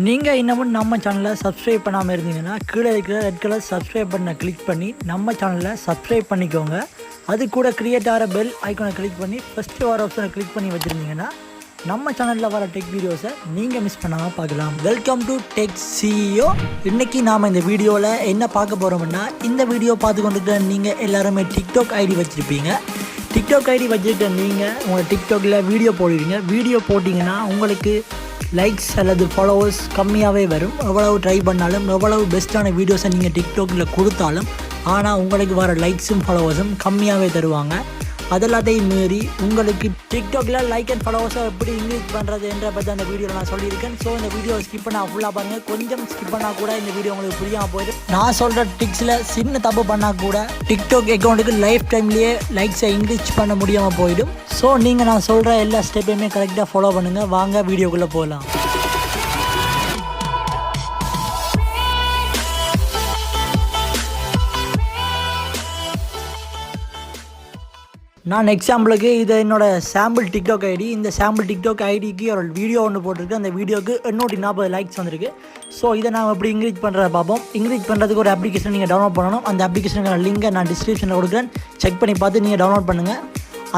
நீங்கள் இன்னமும் நம்ம சேனலை சப்ஸ்கிரைப் பண்ணாமல் இருந்தீங்கன்னா கீழே இருக்கிற ரெட் கலர் சப்ஸ்கிரைப் பண்ண கிளிக் பண்ணி நம்ம சேனலை சப்ஸ்கிரைப் பண்ணிக்கோங்க. அது கூட கிரியேட் ஆகிற பெல் ஐக்கானை கிளிக் பண்ணி ஃபஸ்ட்டு வர ஆப்ஷனை கிளிக் பண்ணி வச்சுருந்தீங்கன்னா நம்ம சேனலில் வர டெக் வீடியோஸை நீங்கள் மிஸ் பண்ணாமல் பார்க்கலாம். Welcome to tech CEO. இன்றைக்கி நாம் இந்த வீடியோவில் என்ன பார்க்க போகிறோம்னா, இந்த வீடியோ பார்த்து கொண்டுட்டு நீங்கள் எல்லாருமே டிக்டாக் ஐடி வச்சுருப்பீங்க. டிக்டாக் ஐடி வச்சுட்டு நீங்கள் உங்கள் டிக்டாக்கில் வீடியோ போடுவீங்க. வீடியோ போட்டிங்கன்னா உங்களுக்கு லைக்ஸ் அல்லது ஃபாலோவர்ஸ் கம்மியாகவே வரும். எவ்வளவு ட்ரை பண்ணாலும், எவ்வளவு பெஸ்ட்டான வீடியோஸை நீங்கள் டிக்டாக்கில் கொடுத்தாலும், ஆனால் உங்களுக்கு வர லைக்ஸும் ஃபாலோவர்ஸும் கம்மியாகவே தருவாங்க. அதெல்லாத்தையும் மீறி உங்களுக்கு டிக்டாக்கில் லைக் அண்ட் ஃபாலோவர்ஸை எப்படி இன்க்ரீஸ் பண்ணுறது என்ற பற்றி அந்த வீடியோவில் நான் சொல்லியிருக்கேன். ஸோ இந்த வீடியோ ஸ்கிப் பண்ணால் ஃபுல்லாக பாருங்கள். கொஞ்சம் ஸ்கிப் பண்ணால் கூட இந்த வீடியோ உங்களுக்கு புரியாமல் போயிடும். நான் சொல்கிற டிக்ஸில் சின்ன தப்பு பண்ணால் கூட டிக்டாக் அக்கௌண்ட்டுக்கு லைஃப் டைம்லேயே லைக்ஸை இன்க்ரீஸ் பண்ண முடியாமல் போயிடும். ஸோ நீங்கள் நான் சொல்கிற எல்லா ஸ்டெப்பையுமே கரெக்டாக ஃபாலோ பண்ணுங்கள். வாங்க வீடியோக்குள்ளே போகலாம். நான் எக்ஸாம்பிளுக்கு இது என்னோடய சாம்பிள் டிக்டாக் ஐடி. இந்த சாம்பிள் டிக்டாக் ஐடிக்கு ஒரு வீடியோ ஒன்று போட்டிருக்கு. அந்த வீடியோக்கு 840 லைக்ஸ் வந்திருக்கு. ஸோ இதை நான் எப்படி இன்க்ரீஸ் பண்ணுறத பார்ப்போம். இன்க்ரீஸ் பண்ணுறதுக்கு ஒரு அப்ளிகேஷன் நீங்கள் டவுன்லோட் பண்ணணும். அந்த அப்ளிகேஷனுக்கான லிங்கை நான் டிஸ்கிரிப்ஷனில் கொடுக்குறேன். செக் பண்ணி பார்த்து நீங்கள் டவுன்லோட் பண்ணுங்கள்.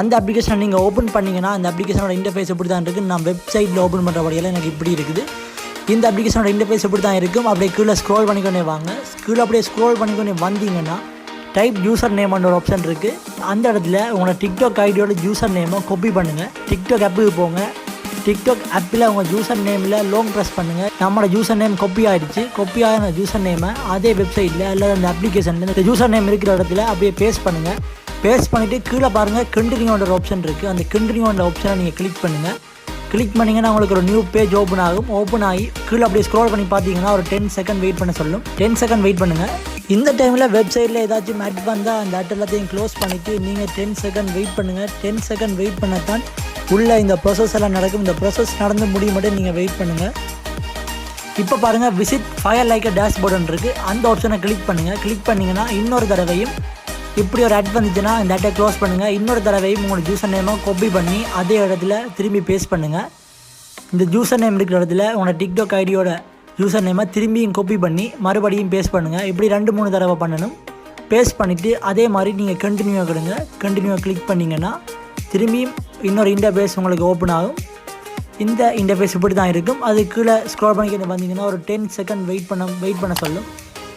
அந்த அப்ளிகேஷனை நீங்கள் ஓப்பன் பண்ணிங்கன்னா அந்த அப்ளிகேஷனோட இன்டர்ஃபேஸ் எப்படி தான் இருக்குது. நான் வெப்சைட்டில் ஓப்பன் பண்ணுற வழியில் எனக்கு இப்படி இருக்குது. இந்த அப்ளிகேஷனோட இன்டர்ஃபேஸ் எப்படி தான் இருக்கும். அப்படியே கீழே ஸ்க்ரோல் பண்ணிக்கொண்டே வாங்க. கீழே அப்படியே ஸ்க்ரோல் பண்ணிக்கொண்டே வந்தீங்கன்னா டைப் யூசர் நேம் ஒரு ஆப்ஷன் இருக்குது. அந்த இடத்துல உங்களோட டிக்டாக் ஐடியோட யூசர் நேமை காப்பி பண்ணுங்கள். டிக்டாக் ஆப்புக்கு போங்க. டிக்டாக் ஆப்பில் உங்கள் யூசர் நேமில் லாங் ப்ரெஸ் பண்ணுங்கள். நம்மளோட யூசர் நேம் காப்பி ஆகிடுச்சு. காப்பி ஆகின யூசர் நேமை அதே வெப்சைட்டில் இல்லை அந்த அப்ளிகேஷனில் இந்த யூசர் நேம் இருக்கிற இடத்துல அப்படியே பேஸ்ட் பண்ணுங்கள். பேஸ்ட் பண்ணிவிட்டு கீழே பாருங்கள் கண்டினியூன்ற ஒரு ஆப்ஷன் இருக்குது. அந்த கண்டினியூன்ற ஆப்ஷனை நீங்கள் கிளிக் பண்ணுங்கள். கிளிக் பண்ணிங்கன்னா உங்களுக்கு ஒரு நியூ பேஜ் ஓப்பன் ஆகும். ஓப்பன் ஆகி கீழே அப்படியே ஸ்க்ரோல் பண்ணி பார்த்தீங்கன்னா ஒரு 10 செகண்ட் வெயிட் பண்ண சொல்லும். 10 செகண்ட் வெயிட் பண்ணுங்கள். இந்த டைமில் வெப்சைட்டில் ஏதாச்சும் ஆட் வந்தால் அந்த ஆட் எல்லாத்தையும் க்ளோஸ் பண்ணிவிட்டு நீங்கள் 10 செகண்ட் வெயிட் பண்ணுங்கள். 10 செகண்ட் வெயிட் பண்ணத்தான் உள்ளே இந்த ப்ராசஸ் எல்லாம் நடக்கும். இந்த ப்ராசஸ் நடந்து முடியும் மட்டும் நீங்கள் வெயிட் பண்ணுங்கள். இப்போ பாருங்கள் விசிட் ஃபயர் லைக்கர் டேஷ்போர்டுன்னு இருக்குது. அந்த ஆப்ஷனை கிளிக் பண்ணுங்கள். கிளிக் பண்ணிங்கன்னா இன்னொரு தடவையும் இப்படி ஒரு ஆட் வந்துச்சுன்னா இந்த ஆட்டை க்ளோஸ் பண்ணுங்கள். இன்னொரு தடவையும் உங்களோட யூசர் நேமை காப்பி பண்ணி அதே இடத்துல திரும்பி பேஸ்ட் பண்ணுங்கள். இந்த யூசர் நேம் இருக்கிற இடத்துல உங்களோட டிக்டாக் ஐடியோட யூசர் நேமை திரும்பியும் காப்பி பண்ணி மறுபடியும் பேஸ்ட் பண்ணுங்கள். இப்படி 2-3 தடவை பண்ணணும். பேஸ்ட் பண்ணிவிட்டு அதே மாதிரி நீங்கள் கண்டினியூவாக கொடுங்க. கண்டினியூவாக கிளிக் பண்ணிங்கன்னா திரும்பியும் இன்னொரு இன்டர்ஃபேஸ் உங்களுக்கு ஓப்பன் ஆகும். இந்த இன்டர்ஃபேஸ் இப்படி தான் இருக்கும். அது கீழே ஸ்க்ரோல் பண்ணிக்கிட்டு வந்தீங்கன்னா ஒரு 10 செகண்ட் வெயிட் பண்ண சொல்லும்.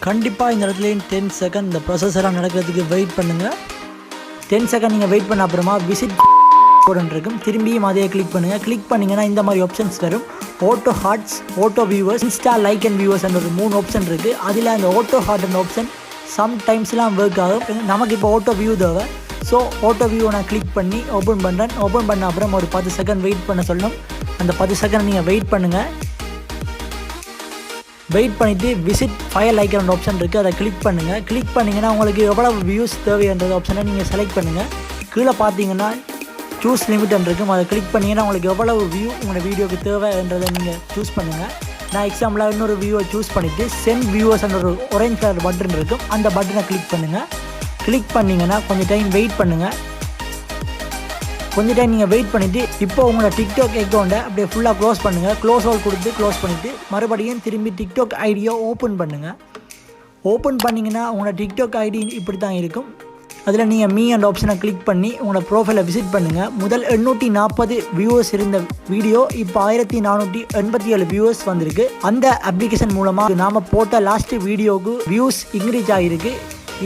கண்டிப்பாக இந்த இடத்துலையும் 10 செகண்ட் இந்த ப்ராசஸ் எல்லாம் நடக்கிறதுக்கு வெயிட் பண்ணுங்கள். 10 செகண்ட் நீங்கள் வெயிட் பண்ண அப்புறமா விசிட் போர்டுன்னு இருக்கும். திரும்பியும் அதே கிளிக் பண்ணுங்கள். கிளிக் பண்ணிங்கன்னா இந்த மாதிரி ஆப்ஷன்ஸ் வரும். Auto hearts, auto viewers, Insta like and viewers ஒரு 3 ஆப்ஷன் இருக்குது. அதில் அந்த ஆட்டோ ஹார்ட் அண்ட் ஆப்ஷன் சம்டைம்ஸ்லாம் ஒர்க் ஆகும். நமக்கு இப்போ ஆட்டோ வியூ தேவை. ஸோ ஆட்டோ வியூவை நான் கிளிக் பண்ணி ஓப்பன் பண்ணுறேன். ஓப்பன் பண்ண அப்புறம் ஒரு 10 செகண்ட் வெயிட் பண்ண சொல்லணும். அந்த 10 செகண்ட் நீங்கள் வெயிட் பண்ணுங்கள். வெயிட் பண்ணிவிட்டு விசிட் ஃபயர் லைக்கர் ஆப்ஷன் இருக்குது. அதை கிளிக் பண்ணுங்கள். கிளிக் பண்ணிங்கன்னா உங்களுக்கு எவ்வளவு வியூஸ் தேவைன்ற ஆப்ஷனை நீங்கள் செலக்ட் பண்ணுங்கள். கீழே பார்த்தீங்கன்னா சூஸ் லிமிட்னு இருக்கும். அதை கிளிக் பண்ணிங்கன்னா உங்களுக்கு எவ்வளவு வியூ உங்களோட வீடியோக்கு தேவைன்றதை நீங்கள் சூஸ் பண்ணுங்கள். நான் எக்ஸாம்பிளாக இன்னொரு வியூவை சூஸ் பண்ணிவிட்டு சென்ட் வியூவர்ஸ் ஒரு ஆரஞ்சு கலர் பட்டன் இருக்கும். அந்த பட்டனை கிளிக் பண்ணுங்கள். கிளிக் பண்ணிங்கன்னா கொஞ்சம் டைம் வெயிட் பண்ணுங்கள். கொஞ்சம் டைம் நீங்கள் வெயிட் பண்ணிவிட்டு இப்போ உங்களோட டிக்டாக் அக்கௌண்ட்டை அப்படியே ஃபுல்லாக க்ளோஸ் பண்ணுங்கள். க்ளோஸ் ஆல் கொடுத்து க்ளோஸ் பண்ணிவிட்டு மறுபடியும் திரும்பி டிக்டாக் ஐடியை ஓப்பன் பண்ணுங்கள். ஓப்பன் பண்ணிங்கன்னா உங்களோட டிக்டாக் ஐடி இப்படி தான் இருக்கும். அதில் நீங்கள் மீ அண்ட் ஆப்ஷனை கிளிக் பண்ணி உங்களோட ப்ரோஃபைலை விசிட் பண்ணுங்கள். முதல் 840 வியூவர்ஸ் இருந்த வீடியோ இப்போ 1487 வியூவர்ஸ் வந்திருக்கு. அந்த அப்ளிகேஷன் மூலமாக நாம் போட்ட லாஸ்ட் வீடியோவுக்கு வியூஸ் இன்க்ரீஸ் ஆகிருக்கு.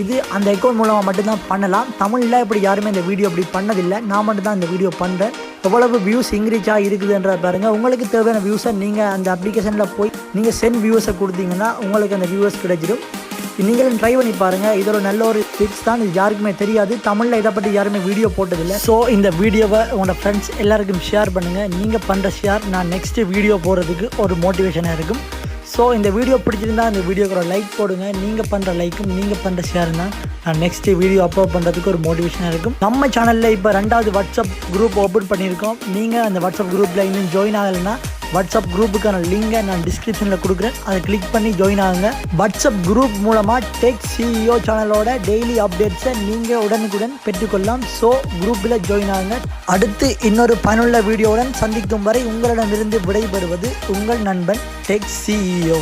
இது அந்த அக்கௌண்ட் மூலமாக மட்டும்தான் பண்ணலாம். தமிழில் இப்படி யாருமே இந்த வீடியோ இப்படி பண்ணதில்லை. நான் மட்டும் தான் இந்த வீடியோ பண்ணுறேன். எவ்வளவு வியூஸ் இன்க்ரீஸாக இருக்குதுன்றத பாருங்கள். உங்களுக்கு தேவையான வியூஸை நீங்கள் அந்த அப்ளிகேஷனில் போய் நீங்கள் சென்ட் வியூஸை கொடுத்தீங்கன்னா உங்களுக்கு அந்த வியூவர்ஸ் கிடைச்சிடும். நீங்களும் ட்ரை பண்ணி பாருங்கள். இது ஒரு நல்ல ஒரு டிப்ஸ் தான். இது யாருக்குமே தெரியாது. தமிழில் இதை பற்றி யாருமே வீடியோ போட்டதில்லை. ஸோ இந்த வீடியோவை உங்களோட ஃப்ரெண்ட்ஸ் எல்லாருக்கும் ஷேர் பண்ணுங்கள். நீங்கள் பண்ணுற ஷேர் நான் நெக்ஸ்ட்டு வீடியோ போகிறதுக்கு ஒரு மோட்டிவேஷனாக இருக்கும். ஸோ இந்த வீடியோ பிடிச்சிருந்தால் இந்த வீடியோக்கு ஒரு லைக் போடுங்க. நீங்கள் பண்ணுற லைக்கும் நீங்கள் பண்ணுற ஷேர் தான் நான் நெக்ஸ்ட்டு வீடியோ அப்லோட் பண்ணுறதுக்கு ஒரு மோட்டிவேஷனாக இருக்கும். நம்ம சேனலில் இப்போ 2வது வாட்ஸ்அப் குரூப் ஓப்பன் பண்ணியிருக்கோம். நீங்கள் அந்த வாட்ஸ்அப் குரூப்பில் இன்னும் ஜாயின் ஆகலைன்னா வாட்ஸ்அப் குரூப்புக்கான லிங்கை நான் டிஸ்கிரிப்ஷனில் கொடுக்குறேன். அதை கிளிக் பண்ணி ஜாயின் ஆகுங்க. வாட்ஸ்அப் குரூப் மூலமாக டெக் சிஇஓ சேனலோட டெய்லி அப்டேட்ஸை நீங்கள் உடனுக்குடன் பெற்றுக்கொள்ளலாம். ஸோ குரூப்பில் ஜாயின் ஆகுங்க. அடுத்து இன்னொரு பயனுள்ள வீடியோவுடன் சந்திக்கும் வரை உங்களிடமிருந்து விடைபெறுவது உங்கள் நண்பன் டெக் சிஇஓ.